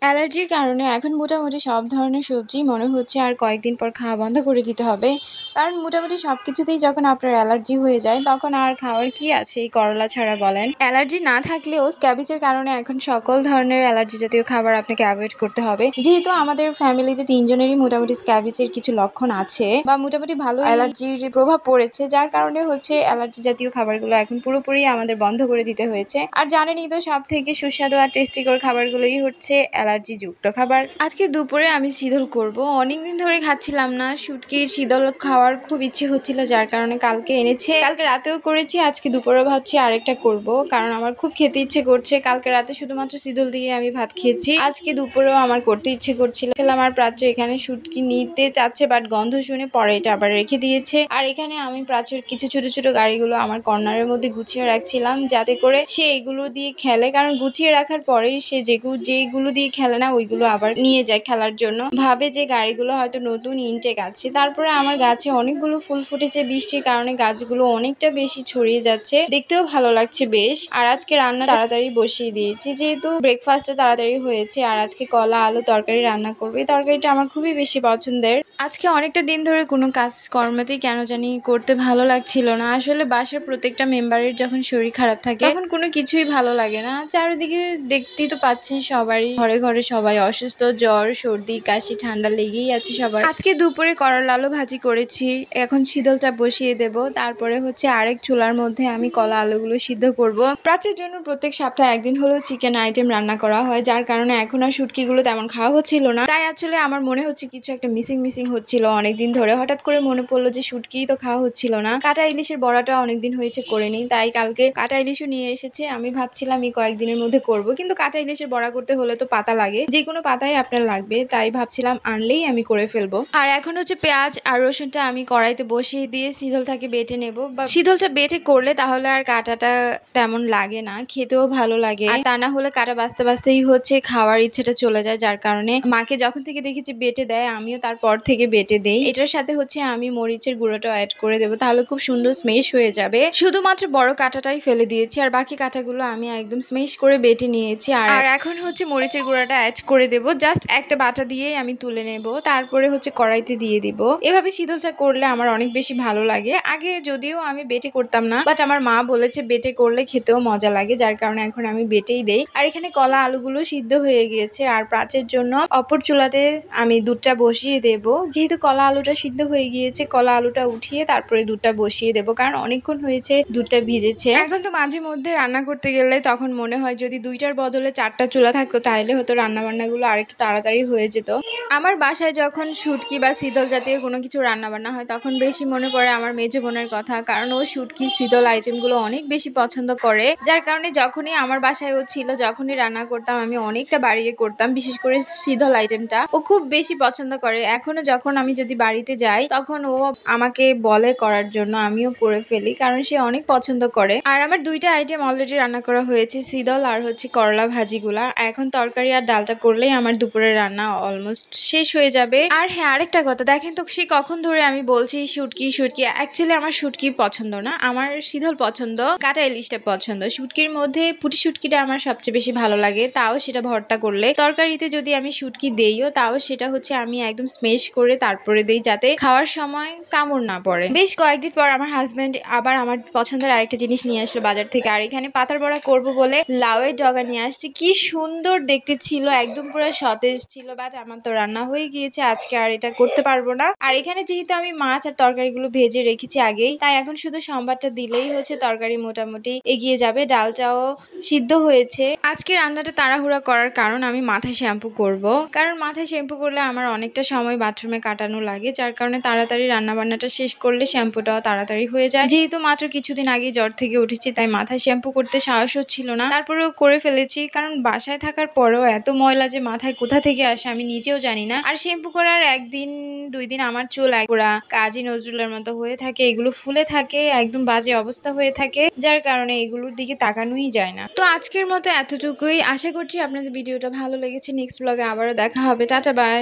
অ্যালার্জির কারণে এখন মোটামুটি সব ধরনের সবজি মনে হচ্ছে আর কয়েকদিন পর খাওয়া বন্ধ করে দিতে হবে। কারণ মোটামুটি সবকিছুতেই যখন আপনার অ্যালার্জি হয়ে যায় তখন আর খাওয়ার কি আছে এই করলা ছাড়া বলেন। অ্যালার্জি না থাকলেও স্ক্যাবিজের কারণে এখন সকল ধরনের অ্যালার্জি জাতীয় খাবার আপনাকে অ্যাভয়েড করতে হবে। যেহেতু আমাদের ফ্যামিলিতে ৩ জনেরই মোটামুটি স্ক্যাবিজের কিছু লক্ষণ আছে বা মোটামুটি ভালো অ্যালার্জির প্রভাব পড়েছে, যার কারণে হচ্ছে অ্যালার্জি জাতীয় খাবারগুলো এখন পুরোপুরি আমাদের বন্ধ করে দিতে হয়েছে। আর জানেনই তো সবথেকে সুস্বাদু আর টেস্টিকর খাবারগুলোই হচ্ছে অ্যালার্জি যুক্ত খাবার। আজকে দুপুরে আমি শীতল করব। অনেকদিন ধরে খাচ্ছিলাম না, শুটকির শীতল খাওয়ার খুব ইচ্ছে হচ্ছিল, যার কারণে কালকে এনেছে। কালকে রাতেও করেছি, আজকে দুপুরে ভাবছি আরেকটা করব, কারণ আমার খুব খেতে ইচ্ছে করছে। কালকে রাতে শুধুমাত্র শীতল দিয়ে আমি ভাত খেয়েছি, আজকে দুপুরেও আমার করতে ইচ্ছে করছিল। আমার প্রাচ্য এখানে শুটকি নিতে চাচ্ছে, বাট গন্ধ শুনে পরে এটা আবার রেখে দিয়েছে। আর এখানে আমি প্রাচ্যের কিছু ছোট ছোট গাড়িগুলো আমার কর্নারের মধ্যে গুছিয়ে রাখছিলাম, যাতে করে সে এগুলো দিয়ে খেলে। কারণ গুছিয়ে রাখার পরেই সে যেগুলো দিয়ে খেলে না ওইগুলো আবার নিয়ে যায় খেলার জন্য, ভাবে যে গাড়িগুলো হয়তো নতুন ইনটেক আছে। তারপরে আমার গাছে অনেকগুলো ফুল ফুটেছে, বৃষ্টির কারণে গাছগুলো অনেকটা বেশি ছড়িয়ে যাচ্ছে, দেখতেও ভালো লাগছে বেশ। আর আজকে রান্না তাড়াতাড়ি বসিয়ে দিয়েছি, যেহেতু ব্রেকফাস্টটা তাড়াতাড়ি হয়েছে। আর আজকে কলা আলু তরকারি রান্না করবে, এই তরকারিটা আমার খুবই বেশি পছন্দের। আজকে অনেকটা দিন ধরে কোনো কাজ কর্মতেই কেন জানি করতে ভালো লাগছিল না। আসলে বাসার প্রত্যেকটা মেম্বারের যখন শরীর খারাপ থাকে তখন কোনো কিছুই ভালো লাগে না। চারিদিকে দেখতেই তো পাচ্ছেন সবারই ঘরে ঘরে সবাই অসুস্থ, জ্বর সর্দি কাশি ঠান্ডা লেগেই আছে সবার। আজকে দুপুরে করলা আলু ভাজি করেছি, এখন শীতলটা বসিয়ে দেব। তারপরে হচ্ছে আরেক চুলার মধ্যে আমি কলা আলুগুলো সিদ্ধ করব। প্রাচ্যের জন্য প্রত্যেক সপ্তাহে একদিন হলেও চিকেন আইটেম রান্না করা হয়, যার কারণে এখন আর শুটকিগুলো তেমন খাওয়া হচ্ছিল না। তাই আসলে আমার মনে হচ্ছে কিছু একটা মিসিং হচ্ছিল অনেকদিন ধরে। হঠাৎ করে মনে পড়লো যে শুটকিই তো খাওয়া হচ্ছিল না। কাটা ইলিশের বড়াটা অনেকদিন হয়েছে করিনি, তাই কালকে কাটা ইলিশও নিয়ে এসেছে। আমি ভাবছিলাম এই কয়েকদিনের মধ্যে করব, কিন্তু কাটা ইলিশের বড়া করতে হলে তো পাতা লাগে, যে কোনো পাতাই আপনার লাগবে, তাই ভাবছিলাম আনলেই আমি করে ফেলবো। আর এখন হচ্ছে পেঁয়াজ আর রসুনটা আমি কড়াইতে বসিয়ে দিয়ে শীতলটাকে বেটে নেব। বা শীতলটা বেটে করলে তাহলে আর কাটাটা তেমন লাগে না, খেতেও ভালো লাগে। আর তা না হলে কাটা বাঁচতে বাঁচতেই হচ্ছে খাওয়ার ইচ্ছেটা চলে যায়, যার কারণে মাকে যখন থেকে দেখেছি বেটে দেয় আমিও তারপর থেকে বেটে দেই। এটার সাথে হচ্ছে আমি মরিচের গুঁড়োটাও অ্যাড করে দেবো, তাহলে খুব সুন্দর স্মেশ হয়ে যাবে। শুধুমাত্র বড় কাঁটাটাই ফেলে দিয়েছি, আর বাকি কাঁটাগুলো আমি একদম স্মেশ করে বেটে নিয়েছি। আর এখন হচ্ছে মরিচের গুঁড়াটা অ্যাড করে দেব, জাস্ট একটা বাটা দিয়েই আমি তুলে নেব। তারপরে হচ্ছে কড়াইতে দিয়ে দিব। এভাবে শীতলটা করলে আমার অনেক বেশি ভালো লাগে। আগে যদিও আমি বেটে করতাম না, বাট আমার মা বলেছে বেটে করলে খেতেও মজা লাগে, যার কারণে এখন আমি বেটেই দেই। আর এখানে কলা আলুগুলো সিদ্ধ হয়ে গিয়েছে, আর প্রাচের জন্য অপর চুলাতে আমি দুধটা বসিয়ে দেব। যেহেতু কলা আলুটা সিদ্ধ হয়ে গিয়েছে, কলা আলুটা উঠিয়ে তারপরে দুধটা বসিয়ে দেব, কারণ অনেকক্ষণ হয়েছে দুধটা ভিজেছে। এখন তো মাঝে মধ্যে রান্না করতে গেলে তখন মনে হয় যদি 2টার বদলে 4টা চুলা থাকতো তাহলে হয়তো রান্না বান্নাগুলো আরেকটু তাড়াতাড়ি হয়ে যেত। আমার বাসায় যখন শুটকি বা শীতল জাতীয় কোনো কিছু রান্না বান্না হয় তখন বেশি মনে পড়ে আমার মেজো বোনের কথা, কারণ ও শুটকি শীতল আইটেমগুলো অনেক বেশি পছন্দ করে। যার কারণে যখনই আমার বাসায় ও ছিল, যখনই রান্না করতাম আমি অনেকটা বাড়িয়ে করতাম, বিশেষ করে শীতল আইটেমটা ও খুব বেশি পছন্দ করে। এখনো যখন আমি যদি বাড়িতে যাই তখন ও আমাকে বলে করার জন্য, আমিও করে ফেলি, কারণ সে অনেক পছন্দ করে। আর আমার 2টা আইটেম অলরেডি রান্না করা হয়েছে, শীতল আর হচ্ছে করলা ভাজিগুলা। এখন তরকারি আর ডালটা করলেই আমার দুপুরের রান্না অলমোস্ট শেষ হয়ে যাবে। আর হ্যাঁ, আরেকটা কথা, দেখেন তো সে কখন ধরে আমি বলছি শুটকি শুটকি, অ্যাকচুয়ালি আমার শুটকি পছন্দ না, আমার শীতল পছন্দ, কাটা ইলিশটা পছন্দ। শুটকির মধ্যে পুঁটি শুটকিটা আমার সবচেয়ে বেশি ভালো লাগে, তাও সেটা ভর্তা করলে। তরকারিতে যদি আমি শুটকি দেইও তাও সেটা হচ্ছে আমি একদম স্মেশ করে তারপরে দেই, যাতে খাওয়ার সময় কামড় না পড়ে। বেশ কয়েকদিন পর আমার হাজবেন্ড আবার আমার পছন্দের আরেকটা জিনিস নিয়ে আসলো বাজার থেকে, আর এখানে পাতার বড়া করবো বলে লাউয়ের ডগা নিয়ে আসছে। কি সুন্দর দেখতে ছিল, একদম পুরো সতেজ ছিল, বাট আমার তো রান্না হয়ে গিয়েছে, আজকে আর এটা করতে পারবো না। আর এখানে যেহেতু আমি মাছ আর তরকারিগুলো ভেজে রেখেছি আগেই, তাই এখন শুধু সম্বারটা দিলেই হচ্ছে তরকারি মোটামুটি এগিয়ে যাবে। ডালটাও সিদ্ধ হয়েছে। আজকে রান্নাটা তাড়াহুড়া করার কারণ আমি মাথায় শ্যাম্পু করব, কারণ মাথায় শ্যাম্পু করলে আমার অনেকটা সময় বাথরুমে কাটানো লাগে, যার কারণে তাড়াতাড়ি রান্না বান্নাটা শেষ করলে শ্যাম্পুটাও তাড়াতাড়ি হয়ে যায়। যেহেতু মাত্র কিছুদিন আগে জ্বর থেকে উঠেছি, তাই মাথায় শ্যাম্পু করতে সাহস হচ্ছিল না, তারপরেও করে ফেলেছি। কারণ বাসায় থাকার পরেও এত ময়লা যে মাথায় কোথা থেকে আসে আমি নিজেও জানি না। আর শ্যাম্পু করার 1-2 দিন আমার চুল পুরা কাজী নজরুলের মতো হয়ে থাকে, এগুলো ফুলে থাকে, একদম বাজে অবস্থা হয়ে থাকে, যার কারণে এগুলোর দিকে তাকানোই যায় না। তো আজকের মতো এতটুকুই, আশা করছি আপনাদের ভিডিওটা ভালো লেগেছে। নেক্সট ব্লগে আবারও দেখা হবে। Tata bye.